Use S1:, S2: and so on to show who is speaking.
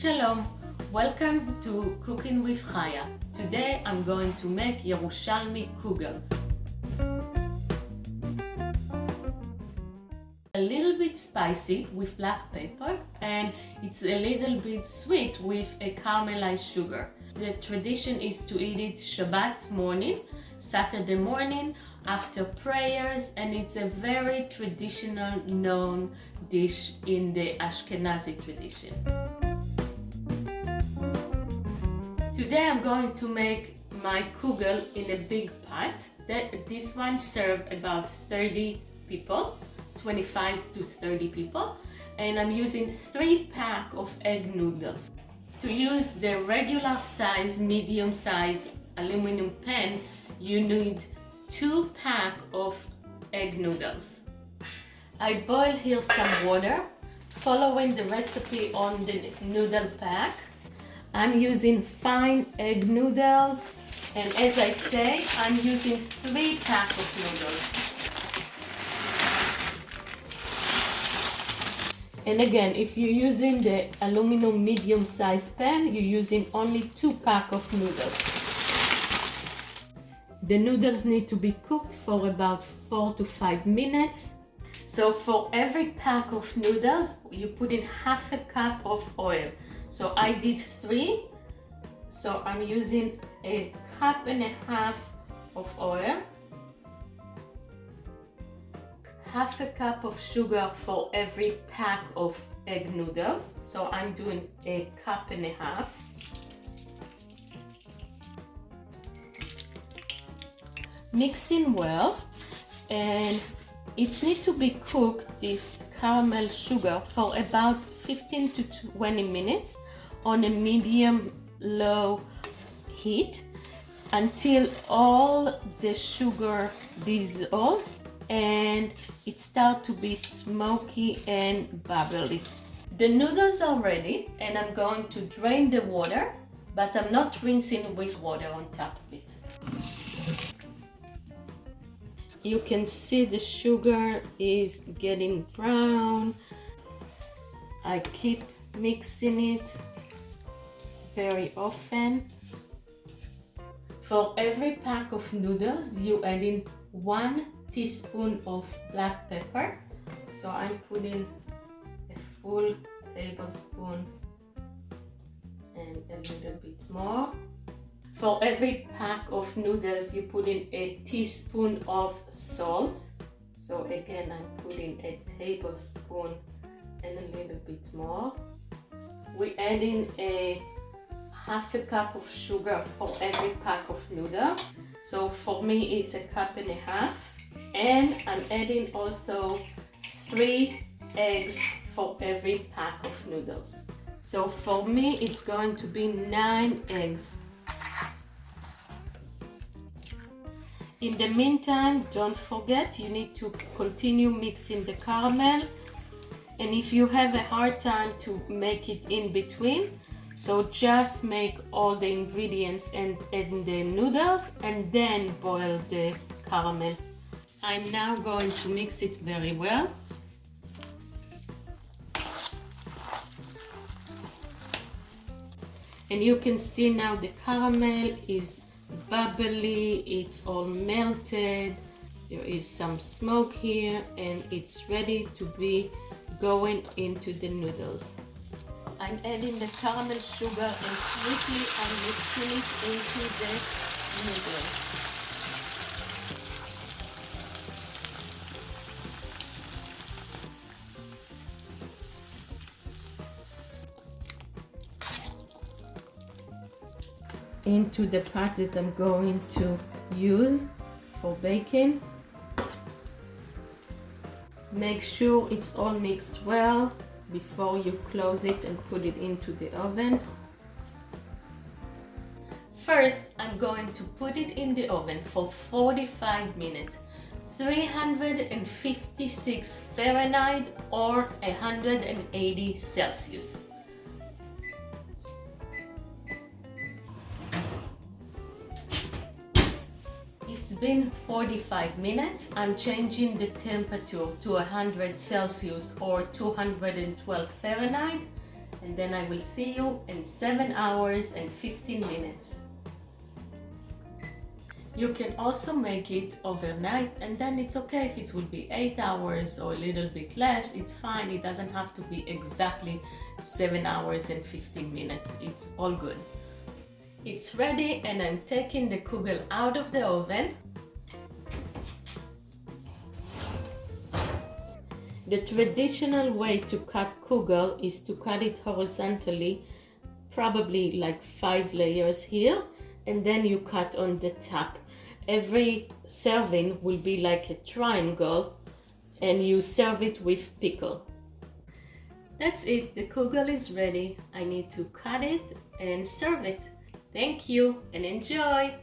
S1: Shalom, welcome to Cooking with Chaya. Today I'm going to make Yerushalmi Kugel. A little bit spicy with black pepper, and it's a little bit sweet with a caramelized sugar. The tradition is to eat it Shabbat morning, Saturday morning after prayers, and it's a very traditional known dish in the Ashkenazi tradition. Today I'm going to make my kugel in a big pot. This one serves about 30 people, 25 to 30 people, and I'm using 3 packs of egg noodles. To use the regular size, medium size aluminum pan, you need 2 packs of egg noodles. I boil here some water, following the recipe on the noodle pack. I'm using fine egg noodles, and as I say, I'm using 3 packs of noodles. And again, if you're using the aluminum medium size pan, you're using only 2 packs of noodles. The noodles need to be cooked for about 4 to 5 minutes. So for every pack of noodles, you put in half a cup of oil. So I did 3, so I'm using a cup and a half of oil, half a cup of sugar for every pack of egg noodles, so I'm doing a cup and a half. Mixing well, and it needs to be cooked, this caramel sugar, for about 15 to 20 minutes on a medium-low heat until all the sugar dissolves and it starts to be smoky and bubbly. The noodles are ready, and I'm going to drain the water, but I'm not rinsing with water on top of it. You can see the sugar is getting brown. I keep mixing it very often. For every pack of noodles, you add in 1 teaspoon of black pepper. So I'm putting a full tablespoon and a little bit more. For every pack of noodles, you put in a teaspoon of salt. So again, I'm putting a tablespoon and a little bit more. We add in a half a cup of sugar for every pack of noodle. So for me, it's a cup and a half. And I'm adding also 3 eggs for every pack of noodles. So for me, it's going to be 9 eggs. In the meantime, don't forget, you need to continue mixing the caramel. And if you have a hard time to make it in between, so just make all the ingredients and add the noodles and then boil the caramel. I'm now going to mix it very well. And you can see now the caramel is bubbly, it's all melted, there is some smoke here, and it's ready to be going into the noodles. I'm adding the caramel sugar and quickly I'm mixing it into the noodles. Into the pot that I'm going to use for baking. Make sure it's all mixed well before you close it and put it into the oven. First, I'm going to put it in the oven for 45 minutes, 356 Fahrenheit or 180 Celsius. It's been 45 minutes. I'm changing the temperature to 100 Celsius or 212 Fahrenheit, and then I will see you in 7 hours and 15 minutes. You can also make it overnight, and then it's okay if it will be 8 hours or a little bit less. It's fine. It doesn't have to be exactly 7 hours and 15 minutes. It's all good. It's ready, and I'm taking the kugel out of the oven. The traditional way to cut kugel is to cut it horizontally, probably like 5 layers here, and then you cut on the top. Every serving will be like a triangle, and you serve it with pickle. That's it, the kugel is ready. I need to cut it and serve it. Thank you and enjoy!